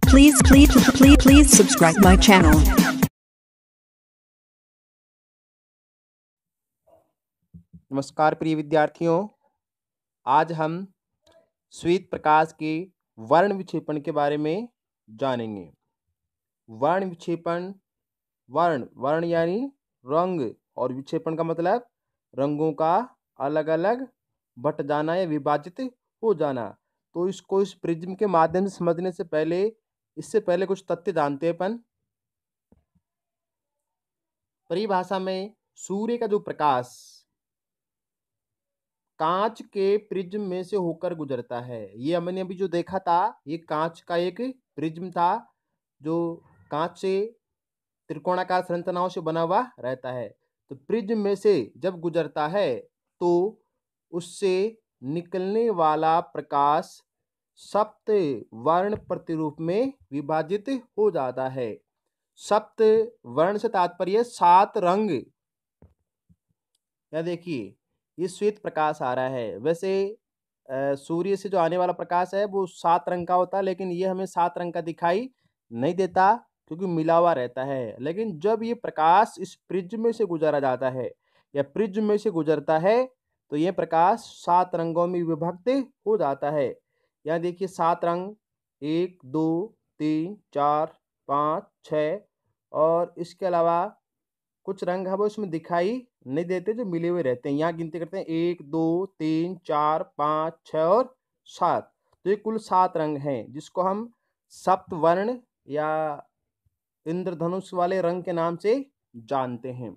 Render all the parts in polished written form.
Please subscribe my channel. नमस्कार प्रिय विद्यार्थियों, आज हम श्वेत प्रकाश के वर्ण विक्षेपण के बारे में जानेंगे। वर्ण विक्षेपण, वर्ण यानी रंग और विक्षेपण का मतलब रंगों का अलग अलग बट जाना या विभाजित हो जाना। तो इसको इस प्रिज्म के माध्यम से समझने से पहले इससे पहले कुछ तथ्य जानते हैं अपन। परिभाषा में सूर्य का जो प्रकाश कांच के प्रिज्म में से होकर गुजरता है। ये हमने अभी जो देखा था, ये कांच का एक प्रिज्म था जो कांच से त्रिकोणाकार संरचनाओं से बना हुआ रहता है। तो प्रिज्म में से जब गुजरता है तो उससे निकलने वाला प्रकाश सप्त वर्ण प्रतिरूप में विभाजित हो जाता है। सप्त वर्ण से तात्पर्य 7 रंग। या देखिए, ये श्वेत प्रकाश आ रहा है। वैसे सूर्य से जो आने वाला प्रकाश है वो 7 रंग का होता है, लेकिन ये हमें 7 रंग का दिखाई नहीं देता क्योंकि मिला हुआ रहता है। लेकिन जब ये प्रकाश इस प्रिज्म में से गुजारा जाता है या प्रिज्म में से गुजरता है तो ये प्रकाश 7 रंगों में विभक्त हो जाता है। यहाँ देखिए 7 रंग, 1 2 3 4 5 6, और इसके अलावा कुछ रंग है वो इसमें दिखाई नहीं देते जो मिले हुए रहते हैं। यहाँ गिनती करते हैं 1 2 3 4 5 6 और 7। तो ये कुल 7 रंग हैं जिसको हम सप्तवर्ण या इंद्रधनुष वाले रंग के नाम से जानते हैं।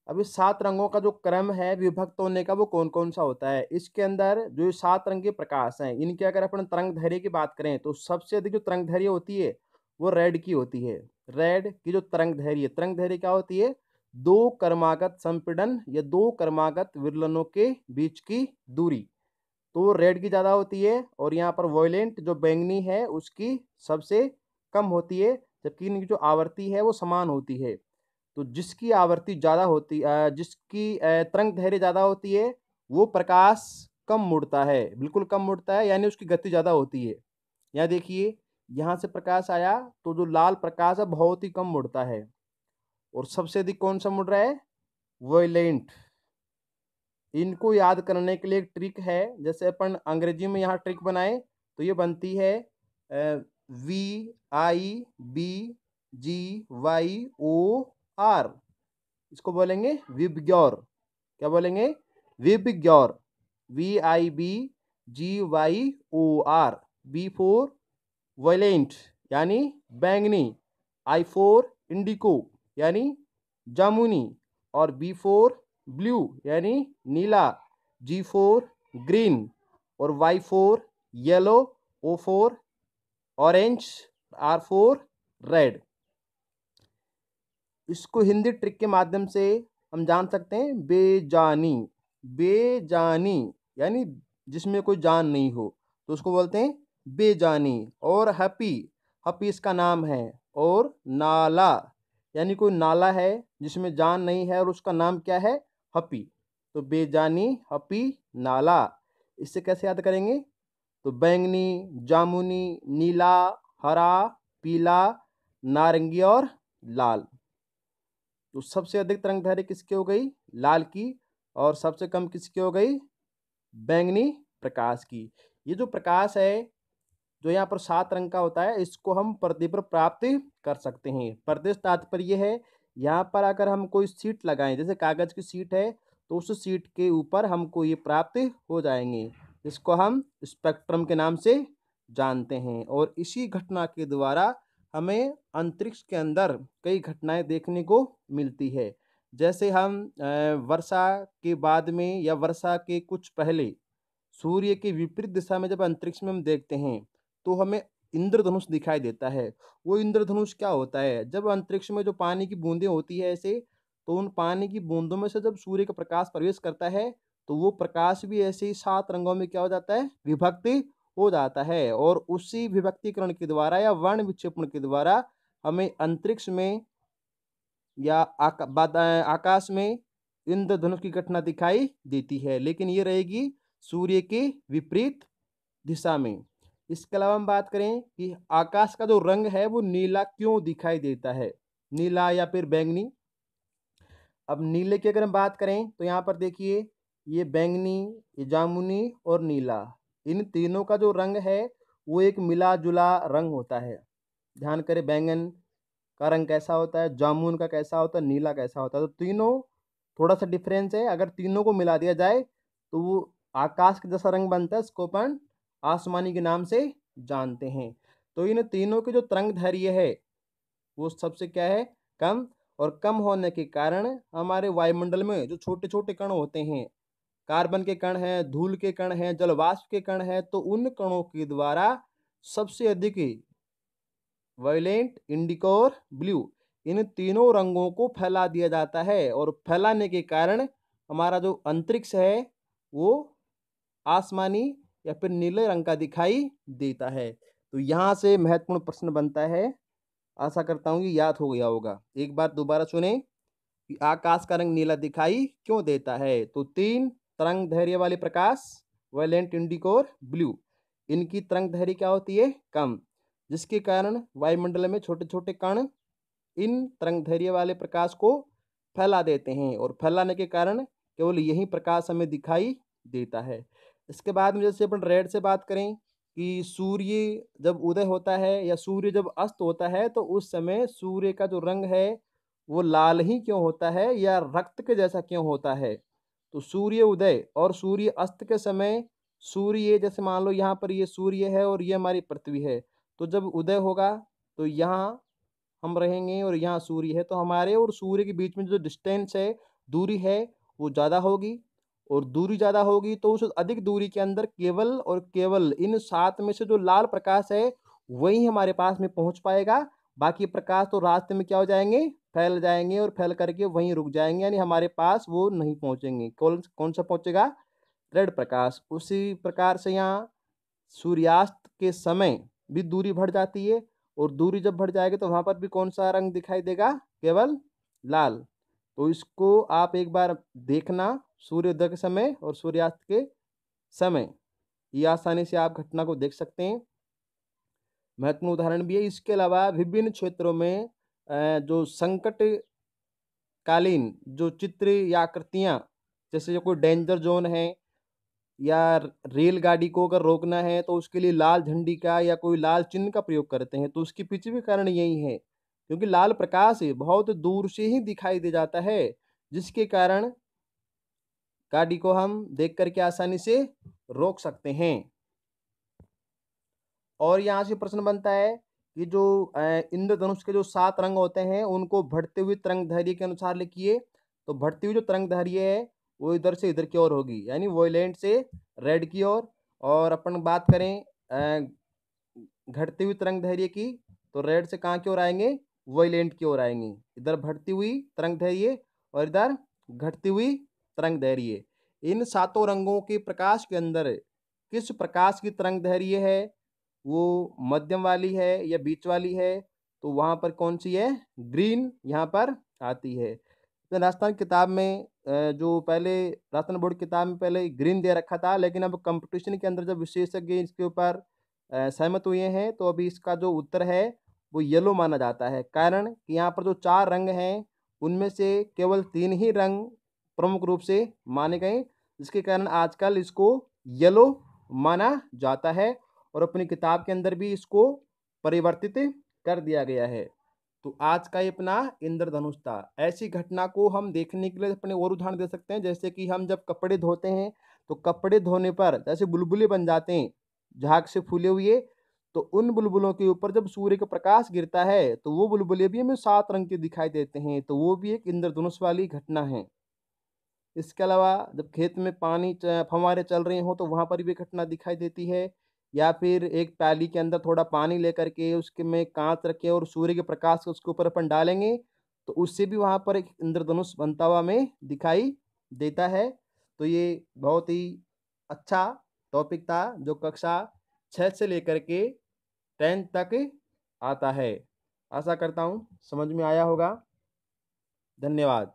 अब इस 7 रंगों का जो क्रम है विभक्त होने का वो कौन कौन सा होता है। इसके अंदर जो 7 रंग के प्रकाश हैं इनके अगर अपन तरंग दैर्घ्य की बात करें तो सबसे अधिक जो तरंग दैर्घ्य होती है वो रेड की होती है। रेड की जो तरंग दैर्घ्य क्या होती है? 2 क्रमागत संपीड़न या 2 क्रमागत विरलनों के बीच की दूरी, तो रेड की ज़्यादा होती है। और यहाँ पर वॉयलेंट जो बैंगनी है उसकी सबसे कम होती है, जबकि इनकी जो आवृत्ति है वो समान होती है। तो जिसकी आवृत्ति ज़्यादा होती जिसकी तरंग दैर्घ्य ज़्यादा होती है वो प्रकाश कम मुड़ता है, बिल्कुल कम मुड़ता है, यानी उसकी गति ज़्यादा होती है। यहाँ देखिए, यहाँ से प्रकाश आया तो जो लाल प्रकाश है बहुत ही कम मुड़ता है। और सबसे अधिक कौन सा मुड़ रहा है? वॉयलेंट। इनको याद करने के लिए एक ट्रिक है, जैसे अपन अंग्रेजी में यहाँ ट्रिक बनाए तो ये बनती है VIBGYOR। इसको बोलेंगे विबग्योर। क्या बोलेंगे? VIBGYOR. VIBGYOR। B for violent यानी बैंगनी, I फॉर इंडिको यानी जामुनी, और B फॉर ब्लू यानी नीला, G फॉर ग्रीन, और Y for yellow, O for orange, R for red. इसको हिंदी ट्रिक के माध्यम से हम जान सकते हैं। बेजानी, बेजानी यानी जिसमें कोई जान नहीं हो तो उसको बोलते हैं बेजानी। और हैप्पी, हैप्पी इसका नाम है। और नाला यानी कोई नाला है जिसमें जान नहीं है और उसका नाम क्या है? हैप्पी। तो बेजानी, हैप्पी, नाला। इससे कैसे याद करेंगे? तो बैंगनी, जामुनी, नीला, हरा, पीला, नारंगी और लाल। तो सबसे अधिक तरंग दैर्घ्य किसकी हो गई? लाल की। और सबसे कम किसकी हो गई? बैंगनी प्रकाश की। ये जो प्रकाश है जो यहाँ पर 7 रंग का होता है इसको हम पर्दे पर प्राप्त कर सकते हैं। पर्दे से तात्पर्य है यहाँ पर अगर हम कोई सीट लगाएं, जैसे कागज की सीट है, तो उस सीट के ऊपर हमको ये प्राप्त हो जाएंगे, इसको हम स्पेक्ट्रम के नाम से जानते हैं। और इसी घटना के द्वारा हमें अंतरिक्ष के अंदर कई घटनाएं देखने को मिलती है। जैसे हम वर्षा के बाद में या वर्षा के कुछ पहले सूर्य के विपरीत दिशा में जब अंतरिक्ष में हम देखते हैं तो हमें इंद्रधनुष दिखाई देता है। वो इंद्रधनुष क्या होता है? जब अंतरिक्ष में जो पानी की बूंदें होती है ऐसे, तो उन पानी की बूंदों में से जब सूर्य का प्रकाश प्रवेश करता है तो वो प्रकाश भी ऐसे ही 7 रंगों में क्या हो जाता है? विभक्ति हो जाता है। और उसी विभक्तिकरण के द्वारा या वर्ण विक्षेपण के द्वारा हमें अंतरिक्ष में या आकाश में इंद्रधनुष की घटना दिखाई देती है, लेकिन ये रहेगी सूर्य के विपरीत दिशा में। इसके अलावा हम बात करें कि आकाश का जो रंग है वो नीला क्यों दिखाई देता है, नीला या फिर बैंगनी। अब नीले की अगर हम बात करें तो यहाँ पर देखिए ये बैंगनी, ये जामुनी और नीला, इन तीनों का जो रंग है वो एक मिला जुला रंग होता है। ध्यान करें बैंगन का रंग कैसा होता है, जामुन का कैसा होता है, नीला कैसा होता है, तो तीनों थोड़ा सा डिफरेंस है। अगर तीनों को मिला दिया जाए तो वो आकाश के जैसा रंग बनता है, इसको अपन आसमानी के नाम से जानते हैं। तो इन तीनों के जो तरंग दैर्घ्य है वो सबसे क्या है, कम, और कम होने के कारण हमारे वायुमंडल में जो छोटे छोटे कण होते हैं, कार्बन के कण हैं, धूल के कण हैं, जलवाष्प के कण हैं, तो उन कणों के द्वारा सबसे अधिक वायलेंट, इंडिको और ब्लू, इन तीनों रंगों को फैला दिया जाता है। और फैलाने के कारण हमारा जो अंतरिक्ष है वो आसमानी या फिर नीले रंग का दिखाई देता है। तो यहाँ से महत्वपूर्ण प्रश्न बनता है, आशा करता हूँ कि याद हो गया होगा। एक बार दोबारा सुने कि आकाश का रंग नीला दिखाई क्यों देता है। तो 3 तरंग दैर्घ्य वाले प्रकाश, वायलेंट, इंडिको और ब्लू, इनकी तरंग दैर्घ्य क्या होती है, कम, जिसके कारण वायुमंडल में छोटे छोटे कण इन तरंग दैर्घ्य वाले प्रकाश को फैला देते हैं, और फैलाने के कारण केवल यही प्रकाश हमें दिखाई देता है। इसके बाद में जैसे अपन रेड से बात करें कि सूर्य जब उदय होता है या सूर्य जब अस्त होता है तो उस समय सूर्य का जो रंग है वो लाल ही क्यों होता है या रक्त के जैसा क्यों होता है। तो सूर्य उदय और सूर्य अस्त के समय सूर्य, जैसे मान लो यहाँ पर ये सूर्य है और ये हमारी पृथ्वी है, तो जब उदय होगा तो यहाँ हम रहेंगे और यहाँ सूर्य है, तो हमारे और सूर्य के बीच में जो डिस्टेंस है, दूरी है, वो ज़्यादा होगी। और दूरी ज़्यादा होगी तो उस अधिक दूरी के अंदर केवल और केवल इन 7 में से जो लाल प्रकाश है वही हमारे पास में पहुंच पाएगा। बाकी प्रकाश तो रास्ते में क्या हो जाएंगे, फैल जाएंगे और फैल करके वहीं रुक जाएंगे, यानी हमारे पास वो नहीं पहुंचेंगे। कौन कौन सा पहुंचेगा, रेड प्रकाश। उसी प्रकार से यहाँ सूर्यास्त के समय भी दूरी बढ़ जाती है, और दूरी जब बढ़ जाएगी तो वहां पर भी कौन सा रंग दिखाई देगा, केवल लाल। तो इसको आप एक बार देखना, सूर्योदय के समय और सूर्यास्त के समय, ये आसानी से आप घटना को देख सकते हैं। महत्वपूर्ण उदाहरण भी है। इसके अलावा विभिन्न क्षेत्रों में जो संकट कालीन जो चित्र या आकृतियां, जैसे जो कोई डेंजर जोन है या रेलगाड़ी को अगर रोकना है तो उसके लिए लाल झंडी का या कोई लाल चिन्ह का प्रयोग करते हैं, तो उसके पीछे भी कारण यही है, क्योंकि लाल प्रकाश बहुत दूर से ही दिखाई दे जाता है, जिसके कारण गाड़ी को हम देख करके आसानी से रोक सकते हैं। और यहाँ से प्रश्न बनता है कि जो इंद्रधनुष के जो 7 रंग होते हैं उनको बढ़ते हुए तरंग दैर्घ्य के अनुसार लिखिए। तो बढ़ती हुई जो तरंग दैर्घ्य है वो इधर से इधर की ओर होगी, यानी वोलेंट से रेड की ओर। और अपन बात करें घटती हुई तरंग दैर्घ्य की, तो रेड से कहाँ की ओर आएंगे, वोलेंट की ओर आएंगे। इधर बढ़ती हुई तरंग दैर्घ्य और इधर घटती हुई तरंग दैर्घ्य। इन 7 रंगों के प्रकाश के अंदर किस प्रकाश की तरंग दैर्घ्य है वो मध्यम वाली है या बीच वाली है, तो वहां पर कौन सी है, ग्रीन यहाँ पर आती है। तो राजस्थान किताब में जो पहले राजस्थान बोर्ड किताब में पहले ग्रीन दे रखा था, लेकिन अब कंपटीशन के अंदर जब विशेषज्ञ इसके ऊपर सहमत हुए हैं तो अभी इसका जो उत्तर है वो येलो माना जाता है। कारण कि यहाँ पर जो 4 रंग हैं उनमें से केवल 3 ही रंग प्रमुख रूप से माने गए, जिसके कारण आजकल इसको येलो माना जाता है और अपनी किताब के अंदर भी इसको परिवर्तित कर दिया गया है। तो आज का ये अपना इंद्रधनुष था। ऐसी घटना को हम देखने के लिए अपने और उदाहरण दे सकते हैं, जैसे कि हम जब कपड़े धोते हैं तो कपड़े धोने पर जैसे बुलबुले बन जाते हैं झाग से फूले हुए, तो उन बुलबुलों के ऊपर जब सूर्य का प्रकाश गिरता है तो वो बुलबुले भी हमें 7 रंग के दिखाई देते हैं, तो वो भी एक इंद्रधनुष वाली घटना है। इसके अलावा जब खेत में पानी फव्वारे चल रहे हों तो वहां पर भी घटना दिखाई देती है, या फिर एक प्याली के अंदर थोड़ा पानी लेकर के उसके में कांच रखे और सूर्य के प्रकाश को उसके ऊपर अपन डालेंगे तो उससे भी वहां पर एक इंद्रधनुष बनता हुआ हमें दिखाई देता है। तो ये बहुत ही अच्छा टॉपिक था जो कक्षा 6 से लेकर के 10 तक आता है। आशा करता हूँ समझ में आया होगा। धन्यवाद।